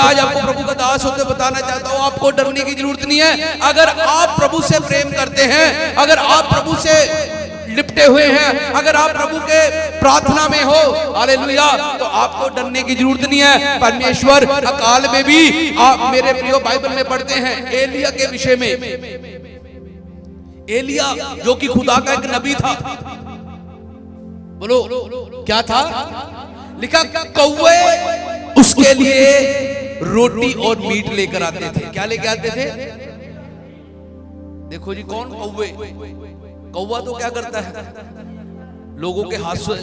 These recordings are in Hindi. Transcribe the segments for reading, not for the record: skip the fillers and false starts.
आज आपको प्रभु का दास होते बताना चाहता हूं, आपको डरने की जरूरत नहीं है। अगर आप प्रभु से प्रेम करते हैं, अगर आप प्रभु से लिपटे हुए हैं, अगर आप प्रभु के प्रार्थना में हो, हालेलुया, तो आपको डरने की जरूरत नहीं है। परमेश्वर अकाल में भी, आप मेरे प्रियो बाइबल में पढ़ते हैं एलिया के विषय में। एलिया जो कि खुदा का एक नबी था, बोलो क्या था? लिखा कौवे उसके लिए रोटी और मीट लेकर आते थे। क्या लेकर आते थे? देखो जी, कौन कौवे? कौवा तो क्या करता है? लोगों के हाथ से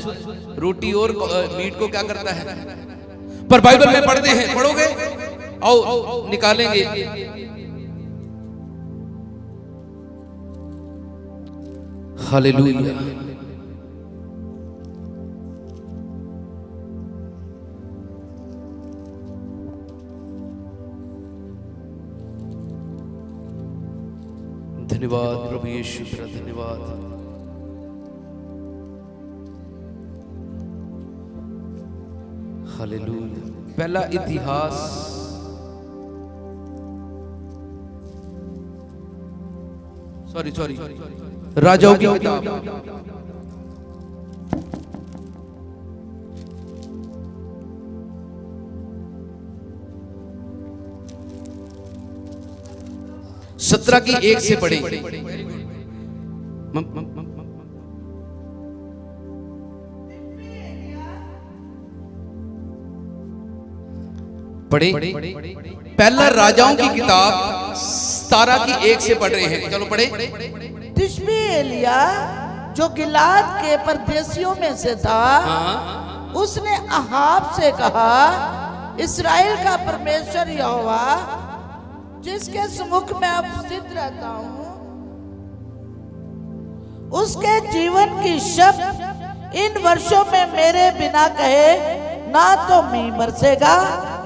रोटी और मीट को क्या करता है? पर बाइबल में पढ़ते हैं, पढ़ोगे? आओ निकालेंगे। हालेलुया। धन्यवाद प्रभु यीशु, तेरा धन्यवाद। हालेलुया। पहला इतिहास सॉरी राजाओं की किताब, सत्रह की 1 से पढ़े। पढ़े पहला राजाओं की किताब 17 की 1 से पढ़ रहे हैं। चलो पढ़े। तिशबी एलिया जो गिलाद के परदेशियों में से था, उसने अहाब से कहा, इस्राएल का परमेश्वर यहोवा जिसके सम्मुख में अब स्थित रहता हूं, उसके जीवन की शब्द इन वर्षों में मेरे बिना कहे ना तो मींह बरसेगा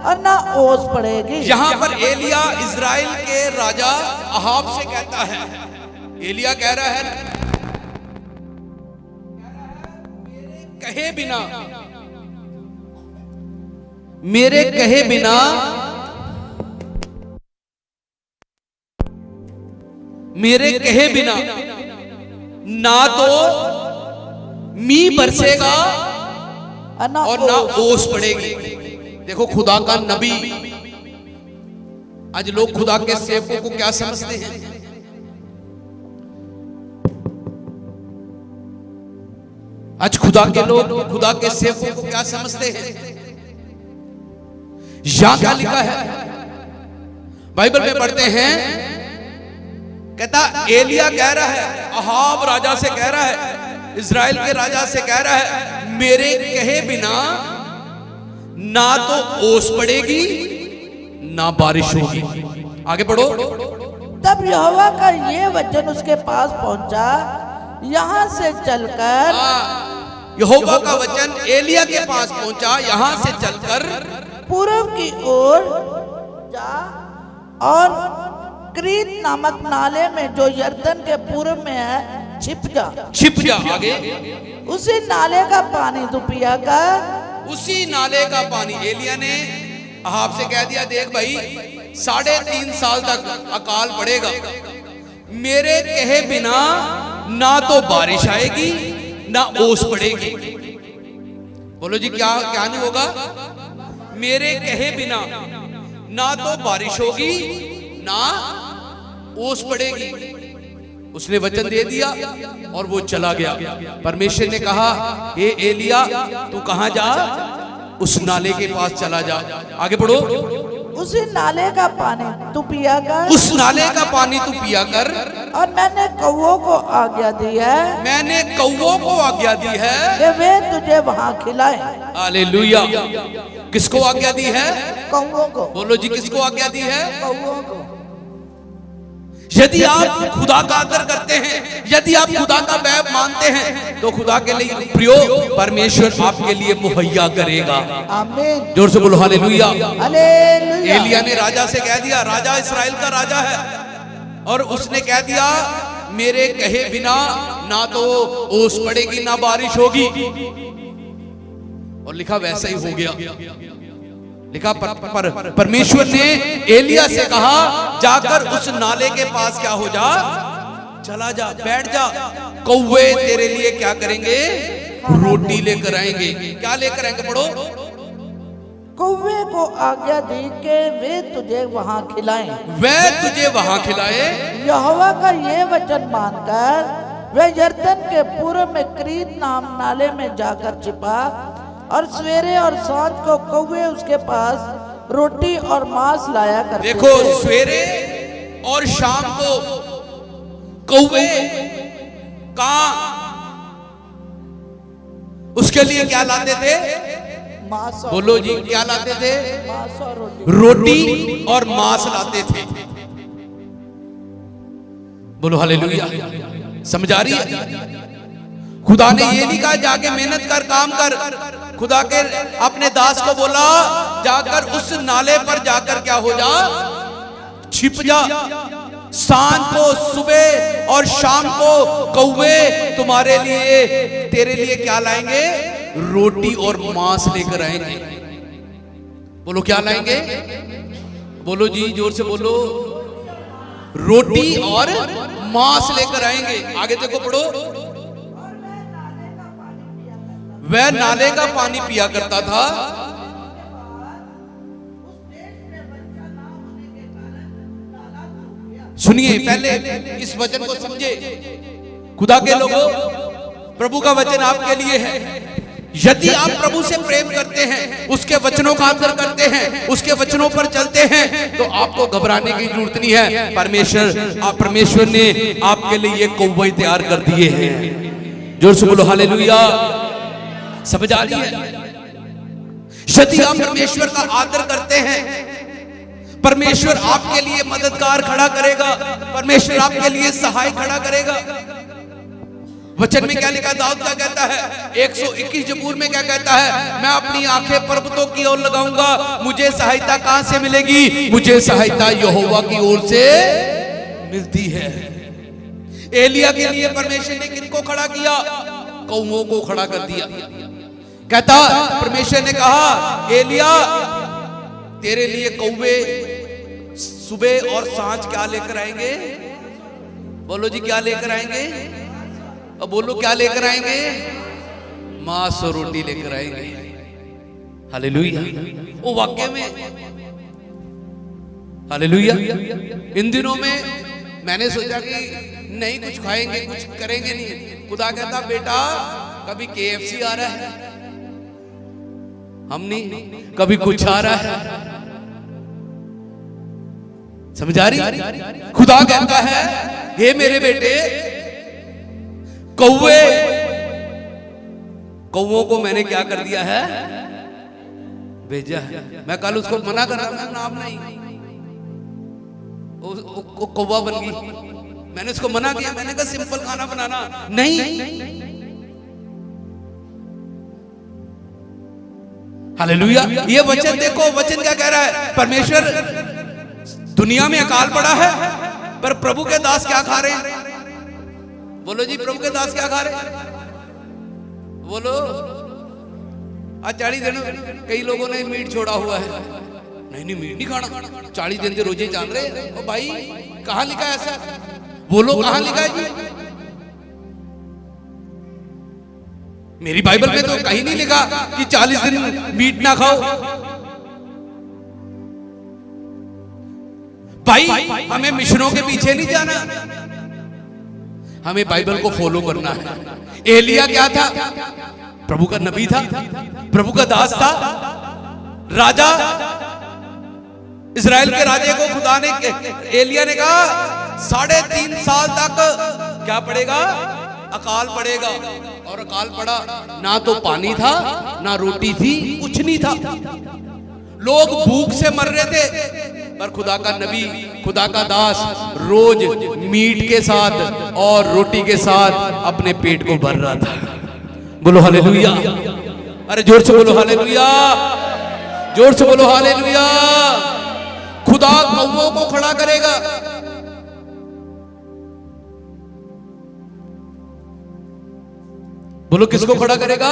और ना ओस पड़ेगी। यहां पर एलिया इजराइल के राजा अहाब से कहता है, एलिया कह रहा है कहे बिना, मेरे कहे बिना मेरे कहे बिना ना तो मींह बरसेगा और ना ओस पड़ेगी। देखो खुदा का नबी, आज लोग खुदा के सेवकों को क्या समझते हैं? आज खुदा के लोग खुदा के सेवकों को क्या समझते हैं? यहां क्या लिखा है बाइबल में पढ़ते हैं, कहता एलिया कह रहा है, अहाब राजा से कह रहा है, इजराइल के राजा से कह रहा है, मेरे कहे बिना ना तो ओस पड़ेगी ना बारिश होगी। आगे पढ़ो। तब यहोवा का ये वचन उसके पास पहुंचा, यहां से चलकर, यहोवा का वचन एलिया के पास पहुंचा, यहां से चलकर पूर्व की ओर जा और क्रीत नामक नाले में जो यरदन के पूर्व में है छिप जा। आगे उसी नाले का पानी तू पिया कर। उसी नाले का पानी, एलिया ने अहाब से कह दिया, देख भाई 3.5 साल तक अकाल पड़ेगा, मेरे कहे बिना ना तो बारिश आएगी ना ओस पड़ेगी। बोलो जी क्या क्या नहीं होगा? मेरे कहे बिना ना तो बारिश होगी ना ओस पड़ेगी। उसने वचन दे दिया और वो चला गया। परमेश्वर ने कहा, हे एलिया तू कहां जा? उस नाले के पास चला जा। आगे पढ़ो। उसी नाले का पानी तू पिया कर। उस नाले का पानी तू पिया कर। और मैंने कौवों को आज्ञा दी है, मैंने कौवों को आज्ञा दी है कि वे तुझे वहां खिलाएं। हालेलुया। किसको आज्ञा दी है? कौवों को। बोलो जी किसको आज्ञा दी है? कौवों को। यदि आप खुदा का आदर करते हैं, यदि आप खुदा का बैब मानते हैं, तो खुदा के लिए प्रियो परमेश्वर आपके लिए मुहैया करेगा। आमीन। जोर से बोलो हालेलुया। हालेलुया। एलिया ने राजा से कह दिया, राजा इस्राएल का राजा है, और उसने कह दिया मेरे कहे बिना ना तो ओस पड़ेगी ना बारिश होगी। और लिखा वैसा ही हो गया। लिखा परमेश्वर ने एलिया से कहा जाकर उस नाले के पास क्या हो जा, चला जा, बैठ जा, कौवे तेरे लिए क्या करेंगे, रोटी लेकर आएंगे। क्या लेकर आएंगे, पढ़ो। कौवे को आज्ञा दी के वे तुझे वहां खिलाएं, वे तुझे वहां खिलाए। यहोवा का ये वचन मानकर वे यरदन के पूर्व में क्रीत नाम नाले में जाकर छिपा, और सवेरे और सांझ को कौवे उसके पास रोटी और मांस लाया करते देखो, थे। सवेरे और शाम को कौवे कहां उसके लिए क्या लाते थे, मांस और बोलो जी, क्या लाते थे, मांस और रोटी और मांस लाते थे। बोलो हालेलुया। समझ आ रही है? खुदा ने ये नहीं कहा जाके मेहनत कर, काम कर। खुदा के अपने दास को बोला जाकर उस नाले पर जाकर क्या हो जा, छिप जा। सांझ को, सुबह और शाम को कौवे तुम्हारे लिए, तेरे लिए क्या लाएंगे, रोटी और मांस लेकर आएंगे। बोलो क्या लाएंगे, बोलो जी, जोर से बोलो। रोटी और मांस लेकर आएंगे। आगे देखो, पढ़ो। वह नाले का पानी पिया करता था। सुनिए, पहले इस वचन को समझे। खुदा के लोगों, प्रभु का वचन आपके लिए है। यदि आप प्रभु से प्रेम करते हैं, उसके वचनों का आदर करते हैं, उसके वचनों पर चलते हैं, तो आपको घबराने की जरूरत नहीं है। परमेश्वर ने आपके लिए ये कौवे तैयार कर दिए हैं। जोर से बोलो हालेलुया। समझ आ रही है? यदि आप परमेश्वर का आदर करते हैं, परमेश्वर आपके लिए मददगार खड़ा करेगा, परमेश्वर आपके लिए सहाय खड़ा करेगा। वचन में क्या लिखा, दाऊद क्या कहता है, 121 जबूर में क्या कहता है, मैं अपनी आंखें पर्वतों की ओर लगाऊंगा, मुझे सहायता कहां से मिलेगी, मुझे सहायता यहोवा की ओर से मिलती है। एलिया के लिए परमेश्वर ने किनको खड़ा किया, कौवों को खड़ा कर दिया। कहता, परमेश्वर ने कहा एलिया तेरे लिए कौवे सुबह और सांझ क्या लेकर आएंगे, बोलो जी क्या लेकर आएंगे, अब बोलो क्या लेकर आएंगे, मांस और रोटी लेकर आएंगे। हालेलुया। वो वाक्य में हालेलुया। इन दिनों में मैंने सोचा कि नहीं कुछ खाएंगे, कुछ करेंगे नहीं। खुदा कहता बेटा कभी KFC आ रहा है, हम नहीं, कभी कुछ आ रहा है। समझ आ रही? खुदा कहता है हे मेरे बेटे, कौवों को मैंने क्या कर दिया है, भेजा है। मैं कल उसको मना कर रहा था, आप नहीं, वो कौवा बन गई। मैंने उसको मना किया, मैंने कहा सिंपल खाना बनाना, नहीं। हालेलुया। ये वचन देखो, वचन क्या कह रहा है, परमेश्वर दुनिया में अकाल पड़ा है, पर प्रभु के दास क्या खा रहे हैं, बोलो जी प्रभु के दास क्या खा रहे हैं, बोलो। आज 40 दिन कई लोगों ने मीट छोड़ा हुआ है, नहीं मीट नहीं खाना, 40 दिन से रोजे जान रहे हैं। ओ भाई कहां लिखा है ऐसा, बोलो कहां लिखा है जी, मेरी बाइबल में तो कहीं नहीं लिखा कि 40 दिन मीट ना खाओ। भाई हमें मिशनों के पीछे नहीं जाना, हमें बाइबल को फॉलो करना है। एलिया क्या था, प्रभु का नबी था, प्रभु का दास था, राजा, इजराइल के राजे को खुदा ने, एलिया ने कहा 3.5 साल तक क्या पड़ेगा, अकाल पड़ेगा। और अकाल पड़ा, ना तो पानी था, ना रोटी थी, कुछ नहीं था। लोग भूख से मर रहे थे, पर खुदा का नबी, खुदा का दास रोज मीट के साथ और रोटी के साथ अपने पेट को भर रहा था। बोलो हालेलुया। अरे जोर से बोलो हालेलुया, जोर से बोलो हालेलुया। खुदा कौवों को खड़ा करेगा। बोलो किसको खड़ा करेगा,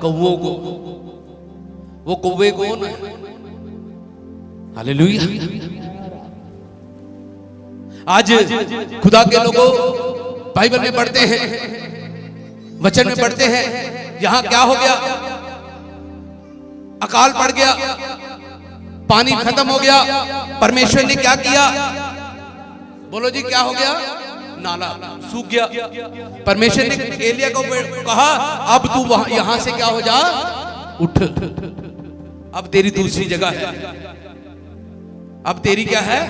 कौवों को। वो कौवे कौन है, हालेलुया। आज खुदा के लोगों बाइबल में पढ़ते हैं, वचन में पढ़ते हैं, यहां क्या हो गया? अकाल पड़ गया, पानी खत्म हो गया। परमेश्वर ने क्या किया? बोलो जी, क्या हो गया? नाला सूख गया। परमेश्वर ने एलिया को कहा, अब तू वहां यहां से क्या हो जा, उठ, अब तेरी दूसरी जगह है। अब तेरी क्या है?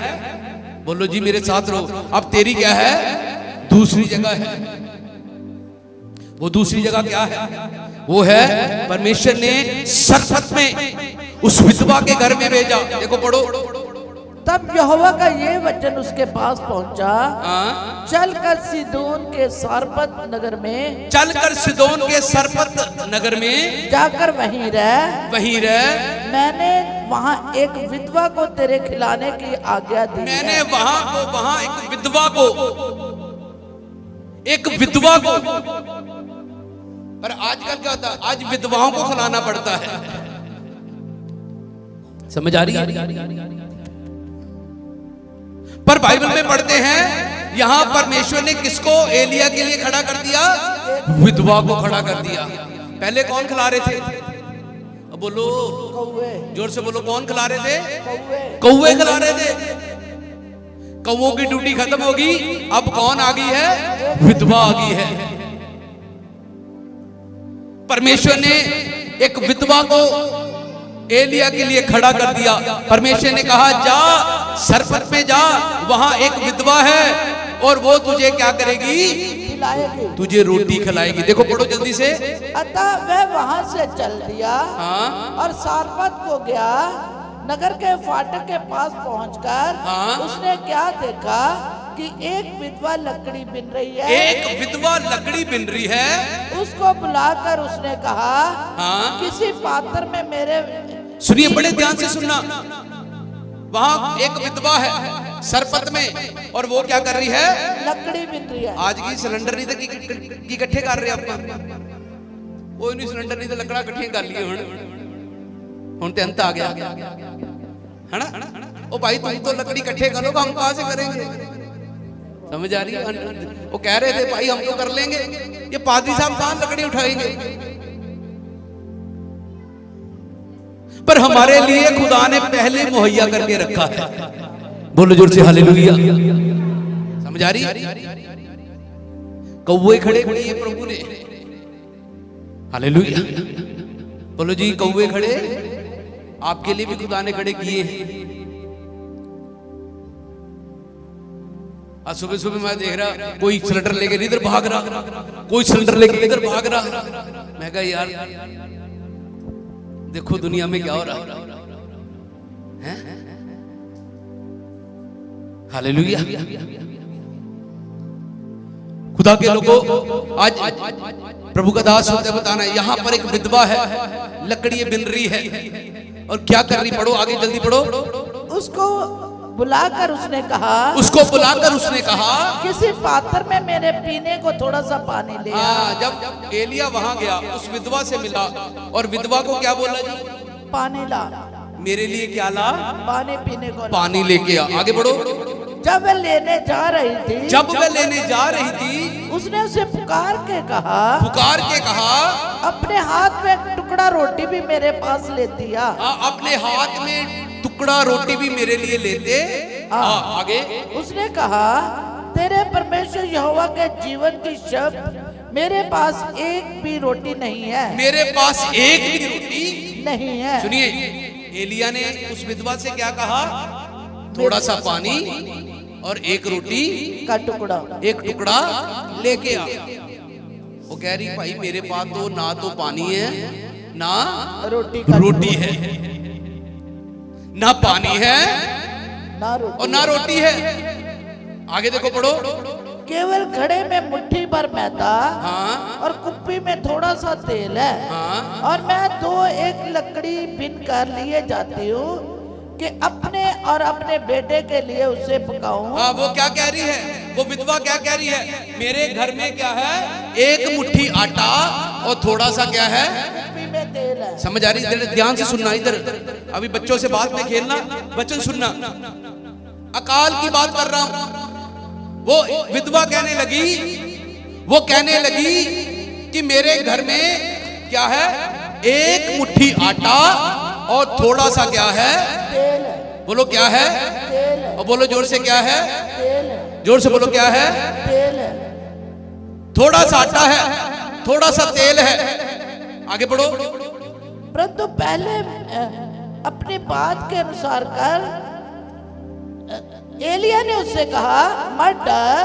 बोलो जी मेरे साथ रहो। अब तेरी क्या है? दूसरी जगह है। वो दूसरी जगह क्या है? वो है परमेश्वर ने सरफत में उस विधवा के घर में भेजा। देखो पढ़ो। तब यहोवा का ये वचन उसके पास पहुंचा, चलकर सीदोन के सारपत नगर में, चलकर सिदोन के सरपत नगर में जाकर वहीं रह। मैंने वहां एक विधवा को तेरे खिलाने की आज्ञा दी। मैंने वहां एक विधवा को पर आजकल क्या होता है? आज विधवाओं को खिलाना पड़ता है। समझ आ रही है? पर बाइबल में पढ़ते हैं, यहां परमेश्वर ने किसको एलिया के लिए खड़ा कर दिया? विधवा को खड़ा कर दिया। पहले कौन खिला रहे थे? अब बोलो, कौवे। जोर से बोलो, कौन खिला रहे थे? कौवे। कौवे खिला रहे थे। कौवों की ड्यूटी खत्म होगी, अब कौन आ गई है? विधवा आ गई है। परमेश्वर ने एक विधवा को एलिया के लिए खड़ा कर दिया। परमेश्वर ने कहा, जा सरपत में जा, वहां एक विधवा है और वो तुझे क्या करेगी? खिलाएगी, तुझे रोटी खिलाएगी। देखो पढ़ो जल्दी से। अतः वह वहां से चल दिया और सारपत को गया। नगर के फाटक के पास पहुंचकर उसने क्या देखा कि एक विधवा लकड़ी बिन रही है। एक विधवा लकड़ी बिन रही है। उसको बुलाकर उसने कहा, किसी पात्र में मेरे। सुनिए, बड़े ध्यान से सुनना। वहां एक विधवा है सरपत में, और वो क्या कर रही है? लकड़ी बिन रही है। आज की सिलेंडर नहीं तो इकट्ठे कर रहे आप। वो नहीं सिलेंडर नहीं तो लकड़ा इकट्ठे कर लिए हुण ते अंत आ गया है ना। ओ भाई, तुम तो लकड़ी इकट्ठे करोगे, हम कहां से करेंगे? समझ आ रही है? वो कह रहे थे, भाई हम तो कर लेंगे, ये पादरी साहब कहां लकड़ी उठाएंगे? पर हमारे लिए खुदा ने पहले मुहैया करके रखा है। बोलो जोर से हालेलुया। समझ आ रही? कौवे खड़े किए प्रभु ने। हालेलुया। बोलो जी, कौवे खड़े आपके लिए भी खुदा ने खड़े किए हैं। आज सुबह सुबह मैं देख रहा, कोई सिलेंडर लेके इधर भाग रहा, कोई सिलेंडर लेके इधर भाग रहा। मैं कहा यार, देखो दुनिया में क्या हो रहा है। हालेलुया। खुदा के लोगों, आज प्रभु का दास होते बताना, यहां पर एक विधवा है, लकड़ी बिन रही है, और क्या कर रही? पढ़ो आगे, जल्दी पढ़ो। उसको बुलाकर उसने कहा, किसी पात्र में मेरे पीने को थोड़ा सा पानी ले आ। जब एलिया वहां गया, उस विधवा से मिला, और विधवा को क्या बोला जी? पानी ला। मेरे लिए क्या ला? पानी पीने को ला। पानी लेके आ। आगे बढ़ो। जब वह लेने जा रही थी, उसने उसे पुकार के कहा, अपने हाथ में एक टुकड़ा रोटी भी मेरे पास लेती आ। अपने हाथ में टुकड़ा रोटी भी मेरे लिए लेते। आगे उसने कहा, तेरे परमेश्वर यहोवा के जीवन की शब्द, मेरे पास एक भी रोटी नहीं है। मेरे पास एक भी रोटी नहीं है। सुनिए, एलिया ने उस विधवा से क्या कहा? थोड़ा सा पानी और एक रोटी का एक टुकड़ा लेके आ। वो कह रही, भाई मेरे पास तो ना तो पानी है, ना रोटी है, ना पानी है, और ना रोटी है। आगे देखो, पढ़ो। केवल घड़े में मुट्ठी भर मैदा और कुप्पी में थोड़ा सा तेल है, और मैं एक लकड़ी बिन कर लिए जाती हूँ कि अपने और अपने बेटे के लिए उसे पकाऊं। वो क्या कह रही है? वो विधवा क्या कह रही है? मेरे घर में क्या है? एक मुट्ठी आटा और थोड़ा सा क्या है? कुप्पी में तेल है। समझ आ रही? ध्यान से सुनना इधर। अभी बच्चों से बात में खेलना, वचन सुनना। अकाल की बात कर रहा हूं। वो विधवा कहने लगी कि मेरे घर में क्या है, एक मुट्ठी आटा और थोड़ा सा क्या है, तेल है, बोलो क्या है, तेल है, और बोलो जोर से क्या है, तेल है, जोर से बोलो क्या है, तेल है। थोड़ा सा आटा है, थोड़ा सा तेल है। आगे बढ़ो। परंतु पहले अपनी बात के अनुसार कर। एलिया ने उससे कहा, मत डर,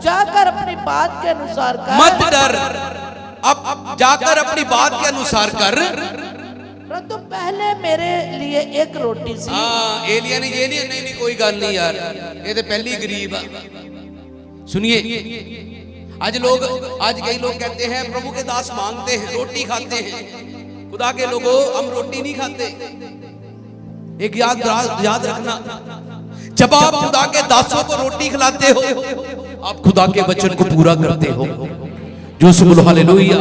जाकर अपनी बात के अनुसार कर। मत डर, अब जाकर अपनी बात के अनुसार कर। परंतु पहले मेरे लिए एक रोटी सी। हाँ, एलिया ने ये नहीं कोई गल नहीं यार, ये तो पहली गरीब है। सुनिए, आज कई लोग कहते हैं प्रभु के दास मांगते हैं, रोटी खाते हैं। खुदा के लोगों, हम रोटी नहीं खाते। एक याद रखना, जब आप खुदा के दासों को रोटी खिलाते हो, आप खुदा के वचन को पूरा करते हो। जो बोलो हालेलुया।